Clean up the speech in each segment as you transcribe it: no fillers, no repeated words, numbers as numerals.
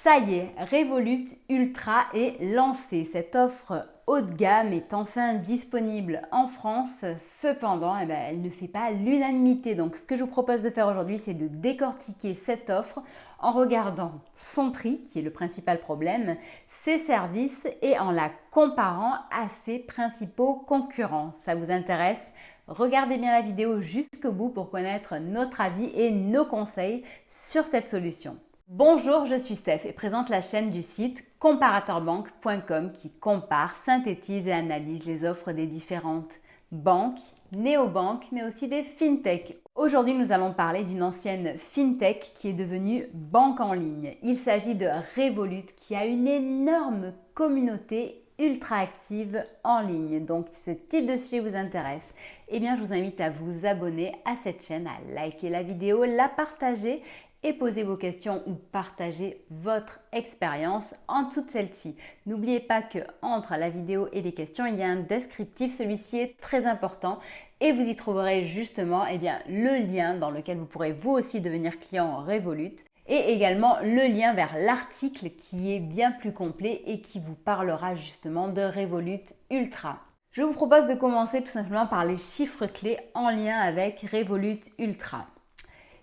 Ça y est, Revolut Ultra est lancé. Cette offre haut de gamme est enfin disponible en France. Cependant, elle ne fait pas l'unanimité. Donc ce que je vous propose de faire aujourd'hui, c'est de décortiquer cette offre en regardant son prix, qui est le principal problème, ses services et en la comparant à ses principaux concurrents. Ça vous intéresse? Regardez bien la vidéo jusqu'au bout pour connaître notre avis et nos conseils sur cette solution. Bonjour, je suis Steph et présente la chaîne du site comparateurbanque.com qui compare, synthétise et analyse les offres des différentes banques, néobanques, mais aussi des fintech. Aujourd'hui, nous allons parler d'une ancienne fintech qui est devenue banque en ligne. Il s'agit de Revolut qui a une énorme communauté ultra active en ligne. Donc, si ce type de sujet vous intéresse, eh bien, je vous invite à vous abonner à cette chaîne, à liker la vidéo, la partager et posez vos questions ou partagez votre expérience en dessous de celle-ci. N'oubliez pas que entre la vidéo et les questions, il y a un descriptif. Celui-ci est très important et vous y trouverez justement le lien dans lequel vous pourrez vous aussi devenir client Revolut et également le lien vers l'article qui est bien plus complet et qui vous parlera justement de Revolut Ultra. Je vous propose de commencer tout simplement par les chiffres clés en lien avec Revolut Ultra.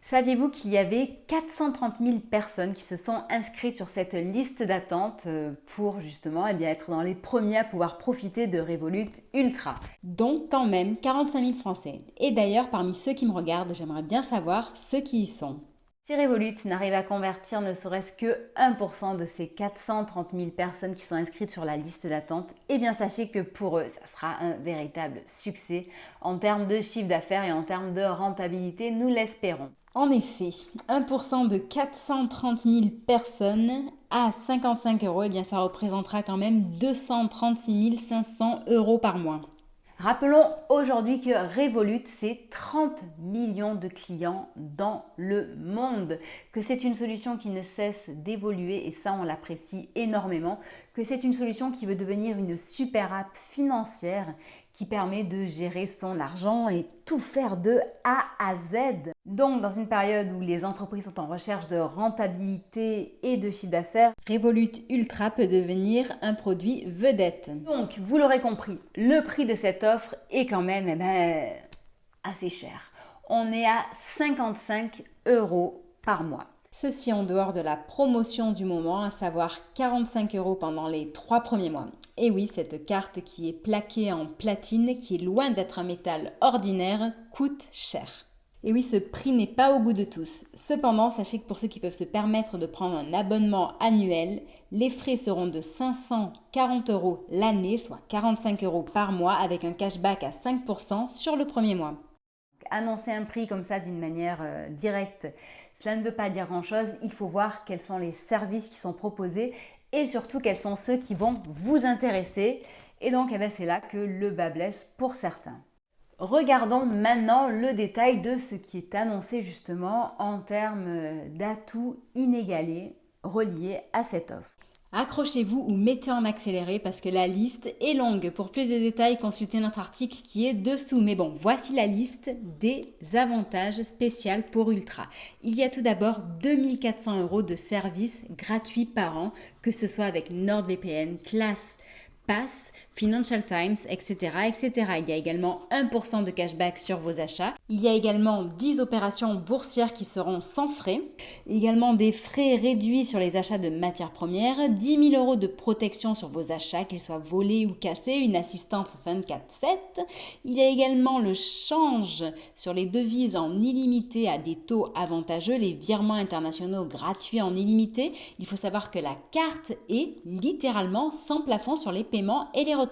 Saviez-vous qu'il y avait 430 000 personnes qui se sont inscrites sur cette liste d'attente pour justement être dans les premiers à pouvoir profiter de Revolut Ultra, dont quand même 45 000 Français. Et d'ailleurs, parmi ceux qui me regardent, j'aimerais bien savoir ceux qui y sont. Si Revolut n'arrive à convertir ne serait-ce que 1% de ces 430 000 personnes qui sont inscrites sur la liste d'attente, eh bien sachez que pour eux, ça sera un véritable succès en termes de chiffre d'affaires et en termes de rentabilité, nous l'espérons. En effet, 1% de 430 000 personnes à 55 euros, eh bien ça représentera quand même 236 500 euros par mois. Rappelons aujourd'hui que Revolut, c'est 30 millions de clients dans le monde, que c'est une solution qui ne cesse d'évoluer et ça on l'apprécie énormément, que c'est une solution qui veut devenir une super app financière qui permet de gérer son argent et tout faire de A à Z. Donc, dans une période où les entreprises sont en recherche de rentabilité et de chiffre d'affaires, Revolut Ultra peut devenir un produit vedette. Donc, vous l'aurez compris, le prix de cette offre est quand même assez cher. On est à 55 euros par mois. Ceci en dehors de la promotion du moment, à savoir 45 euros pendant les 3 premiers mois. Et oui, cette carte qui est plaquée en platine, qui est loin d'être un métal ordinaire, coûte cher. Et oui, ce prix n'est pas au goût de tous. Cependant, sachez que pour ceux qui peuvent se permettre de prendre un abonnement annuel, les frais seront de 540 euros l'année, soit 45 euros par mois, avec un cashback à 5% sur le premier mois. Annoncer un prix comme ça d'une manière directe, cela ne veut pas dire grand-chose. Il faut voir quels sont les services qui sont proposés et surtout quels sont ceux qui vont vous intéresser. Et donc, c'est là que le bas blesse pour certains. Regardons maintenant le détail de ce qui est annoncé justement en termes d'atouts inégalés reliés à cette offre. Accrochez-vous ou mettez en accéléré parce que la liste est longue. Pour plus de détails, consultez notre article qui est dessous. Mais bon, voici la liste des avantages spéciaux pour Ultra. Il y a tout d'abord 2400 euros de services gratuits par an, que ce soit avec NordVPN, Class, Pass, Financial Times, etc., etc. Il y a également 1% de cashback sur vos achats. Il y a également 10 opérations boursières qui seront sans frais. Également des frais réduits sur les achats de matières premières. 10 000 euros de protection sur vos achats, qu'ils soient volés ou cassés. Une assistance 24/7. Il y a également le change sur les devises en illimité à des taux avantageux. Les virements internationaux gratuits en illimité. Il faut savoir que la carte est littéralement sans plafond sur les paiements et les retraits.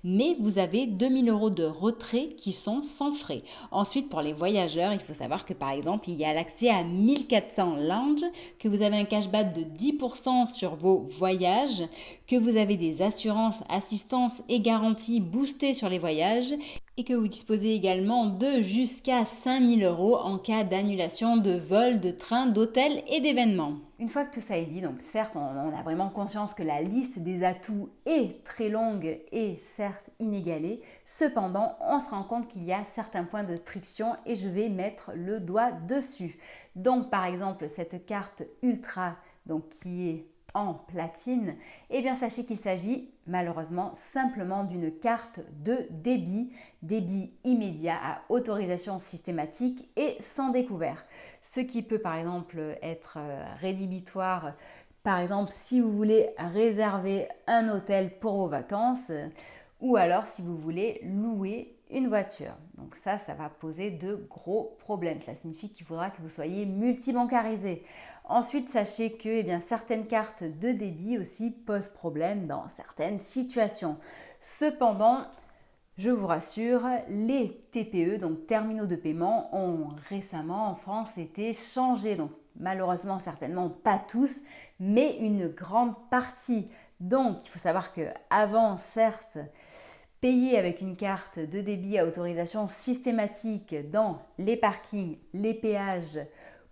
Mais vous avez 2 000 euros de retrait qui sont sans frais. Ensuite, pour les voyageurs, il faut savoir que par exemple, il y a l'accès à 1400 lounges, que vous avez un cashback de 10% sur vos voyages, que vous avez des assurances, assistances et garanties boostées sur les voyages et que vous disposez également de jusqu'à 5 000 euros en cas d'annulation de vol, de train, d'hôtel et d'événements. Une fois que tout ça est dit, donc certes, on a vraiment conscience que la liste des atouts est très longue et certes inégalée. Cependant, on se rend compte qu'il y a certains points de friction et je vais mettre le doigt dessus. Donc, par exemple, cette carte Ultra, donc qui est en platine, eh bien sachez qu'il s'agit malheureusement simplement d'une carte de débit immédiat à autorisation systématique et sans découvert. Ce qui peut par exemple être rédhibitoire, par exemple si vous voulez réserver un hôtel pour vos vacances ou alors si vous voulez louer une voiture. Donc ça va poser de gros problèmes. Ça signifie qu'il faudra que vous soyez multibancarisé. Ensuite, sachez que certaines cartes de débit aussi posent problème dans certaines situations. Cependant, je vous rassure, les TPE, donc terminaux de paiement, ont récemment en France été changés. Donc malheureusement, certainement pas tous, mais une grande partie. Donc il faut savoir que avant, certes, payer avec une carte de débit à autorisation systématique dans les parkings, les péages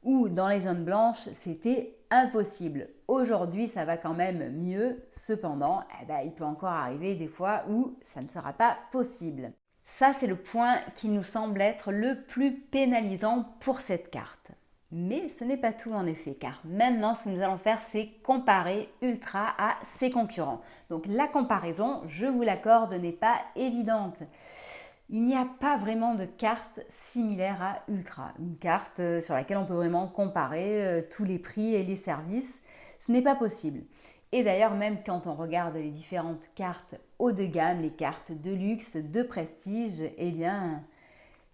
ou dans les zones blanches, c'était impossible. Aujourd'hui, ça va quand même mieux. Cependant, il peut encore arriver des fois où ça ne sera pas possible. Ça, c'est le point qui nous semble être le plus pénalisant pour cette carte. Mais ce n'est pas tout en effet, car maintenant ce que nous allons faire, c'est comparer Ultra à ses concurrents. Donc la comparaison, je vous l'accorde, n'est pas évidente. Il n'y a pas vraiment de carte similaire à Ultra, une carte sur laquelle on peut vraiment comparer tous les prix et les services. Ce n'est pas possible. Et d'ailleurs, même quand on regarde les différentes cartes haut de gamme, les cartes de luxe, de prestige,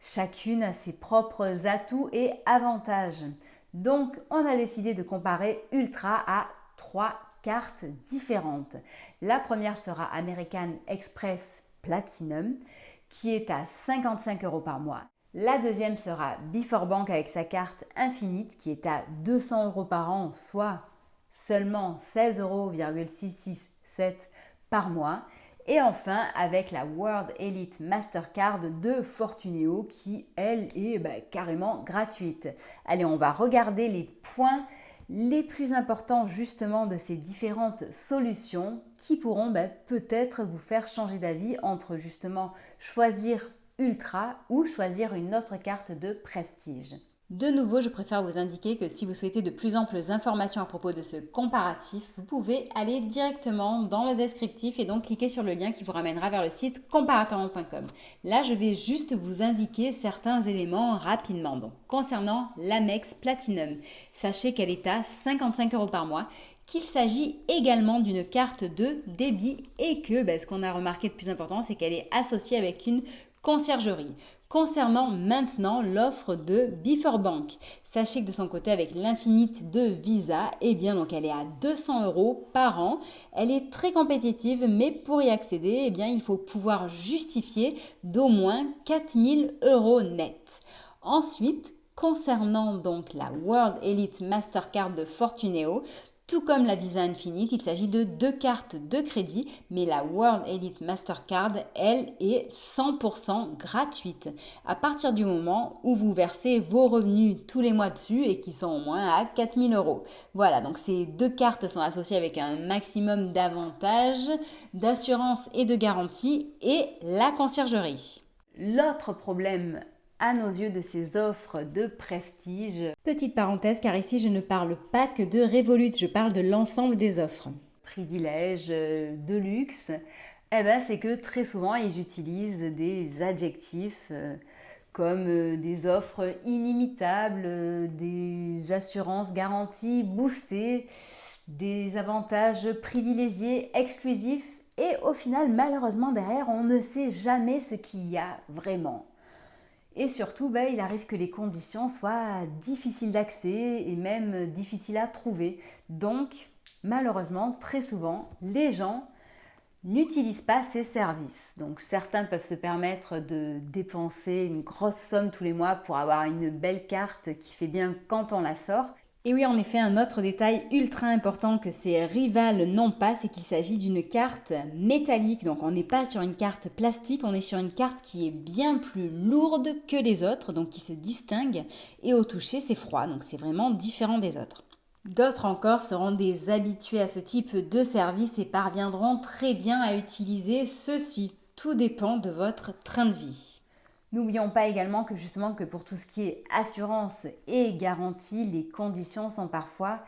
chacune a ses propres atouts et avantages. Donc, on a décidé de comparer Ultra à 3 cartes différentes. La première sera American Express Platinum, qui est à 55 € par mois. La deuxième sera Before Bank avec sa carte Infinite, qui est à 200 € par an, soit seulement 16,667 € par mois. Et enfin, avec la World Elite Mastercard de Fortuneo qui, elle, est carrément gratuite. Allez, on va regarder les points les plus importants justement de ces différentes solutions qui pourront peut-être vous faire changer d'avis entre justement choisir Ultra ou choisir une autre carte de prestige. De nouveau, je préfère vous indiquer que si vous souhaitez de plus amples informations à propos de ce comparatif, vous pouvez aller directement dans le descriptif et donc cliquer sur le lien qui vous ramènera vers le site comparatormonde.com. Là, je vais juste vous indiquer certains éléments rapidement. Donc, concernant l'Amex Platinum, sachez qu'elle est à 55 € par mois, qu'il s'agit également d'une carte de débit et que ce qu'on a remarqué de plus important, c'est qu'elle est associée avec une conciergerie. Concernant maintenant l'offre de Before Bank, sachez que de son côté avec l'Infinite de Visa, donc elle est à 200 € par an. Elle est très compétitive, mais pour y accéder, il faut pouvoir justifier d'au moins 4000 € net. Ensuite, concernant donc la World Elite Mastercard de Fortuneo, tout comme la Visa Infinite, il s'agit de 2 cartes de crédit, mais la World Elite Mastercard, elle, est 100% gratuite. À partir du moment où vous versez vos revenus tous les mois dessus et qui sont au moins à 4000 €. Voilà, donc ces 2 cartes sont associées avec un maximum d'avantages, d'assurance et de garantie et la conciergerie. L'autre problème à nos yeux de ces offres de prestige. Petite parenthèse, car ici je ne parle pas que de Revolut, je parle de l'ensemble des offres. Privilèges de luxe, c'est que très souvent ils utilisent des adjectifs comme des offres inimitables, des assurances garanties boostées, des avantages privilégiés, exclusifs, et au final, malheureusement, derrière, on ne sait jamais ce qu'il y a vraiment. Et surtout, il arrive que les conditions soient difficiles d'accès et même difficiles à trouver. Donc, malheureusement, très souvent, les gens n'utilisent pas ces services. Donc, certains peuvent se permettre de dépenser une grosse somme tous les mois pour avoir une belle carte qui fait bien quand on la sort. Et oui, en effet, un autre détail ultra important que ces rivales n'ont pas, c'est qu'il s'agit d'une carte métallique. Donc on n'est pas sur une carte plastique, on est sur une carte qui est bien plus lourde que les autres, donc qui se distingue. Et au toucher, c'est froid, donc c'est vraiment différent des autres. D'autres encore seront des habitués à ce type de service et parviendront très bien à utiliser ceci. Tout dépend de votre train de vie. N'oublions pas également que pour tout ce qui est assurance et garantie, les conditions sont parfois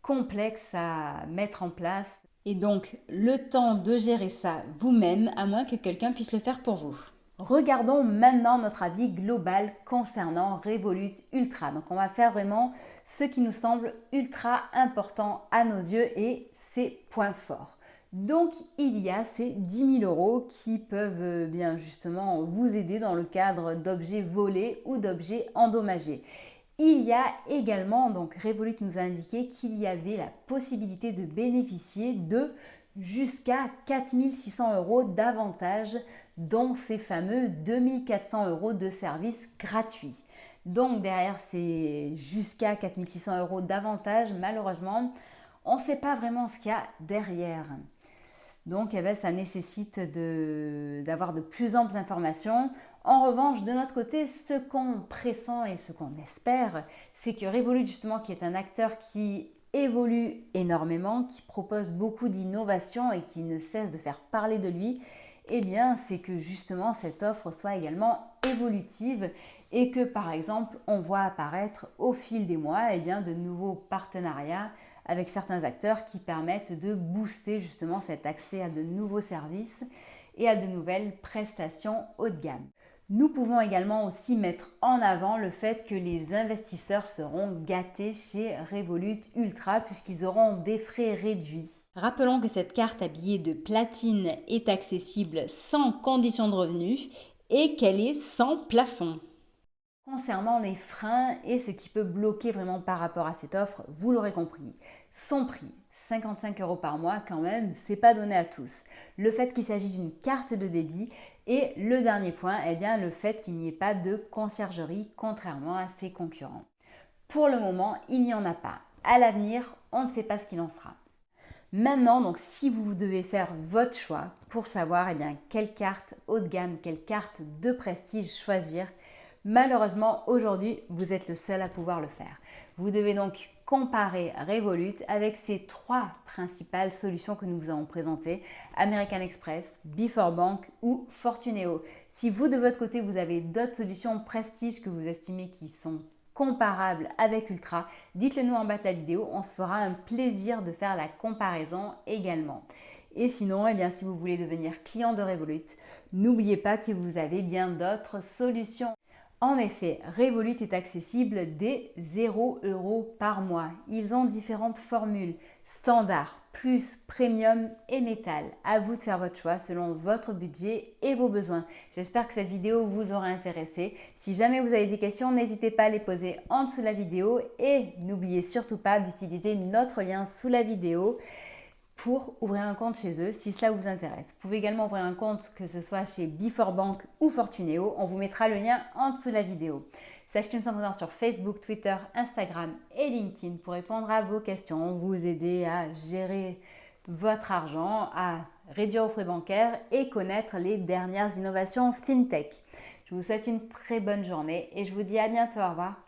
complexe à mettre en place. Et donc, le temps de gérer ça vous-même, à moins que quelqu'un puisse le faire pour vous. Regardons maintenant notre avis global concernant Revolut Ultra. Donc, on va faire vraiment ce qui nous semble ultra important à nos yeux et ses points forts. Donc, il y a ces 10 000 € qui peuvent bien justement vous aider dans le cadre d'objets volés ou d'objets endommagés. Il y a également, donc Revolut nous a indiqué qu'il y avait la possibilité de bénéficier de jusqu'à 4 600 € d'avantages, dont ces fameux 2 400 € de services gratuits. Donc derrière ces jusqu'à 4 600 € d'avantages, malheureusement, on ne sait pas vraiment ce qu'il y a derrière. Donc ça nécessite d'avoir de plus amples informations. En revanche, de notre côté, ce qu'on pressent et ce qu'on espère, c'est que Revolut, justement, qui est un acteur qui évolue énormément, qui propose beaucoup d'innovations et qui ne cesse de faire parler de lui, eh bien, c'est que justement cette offre soit également évolutive et que, par exemple, on voit apparaître au fil des mois de nouveaux partenariats avec certains acteurs qui permettent de booster justement cet accès à de nouveaux services et à de nouvelles prestations haut de gamme. Nous pouvons également aussi mettre en avant le fait que les investisseurs seront gâtés chez Revolut Ultra puisqu'ils auront des frais réduits. Rappelons que cette carte à billets de platine est accessible sans condition de revenu et qu'elle est sans plafond. Concernant les freins et ce qui peut bloquer vraiment par rapport à cette offre, vous l'aurez compris, son prix. 55 € par mois quand même, c'est pas donné à tous. Le fait qu'il s'agit d'une carte de débit et le dernier point, le fait qu'il n'y ait pas de conciergerie contrairement à ses concurrents. Pour le moment, il n'y en a pas. À l'avenir, on ne sait pas ce qu'il en sera. Maintenant, donc, si vous devez faire votre choix pour savoir quelle carte haut de gamme, quelle carte de prestige choisir, malheureusement, aujourd'hui, vous êtes le seul à pouvoir le faire. Vous devez donc comparer Revolut avec ces 3 principales solutions que nous vous avons présentées, American Express, Before Bank ou Fortuneo. Si vous, de votre côté, vous avez d'autres solutions prestige que vous estimez qui sont comparables avec Ultra, dites-le nous en bas de la vidéo, on se fera un plaisir de faire la comparaison également. Et sinon, si vous voulez devenir client de Revolut, n'oubliez pas que vous avez bien d'autres solutions. En effet, Revolut est accessible dès 0 € par mois. Ils ont différentes formules, standard, plus, premium et métal. À vous de faire votre choix selon votre budget et vos besoins. J'espère que cette vidéo vous aura intéressé. Si jamais vous avez des questions, n'hésitez pas à les poser en dessous de la vidéo et n'oubliez surtout pas d'utiliser notre lien sous la vidéo pour ouvrir un compte chez eux si cela vous intéresse. Vous pouvez également ouvrir un compte que ce soit chez Before Bank ou Fortuneo. On vous mettra le lien en dessous de la vidéo. Sachez que nous sommes présents sur Facebook, Twitter, Instagram et LinkedIn pour répondre à vos questions, vous aider à gérer votre argent, à réduire vos frais bancaires et connaître les dernières innovations FinTech. Je vous souhaite une très bonne journée et je vous dis à bientôt. Au revoir.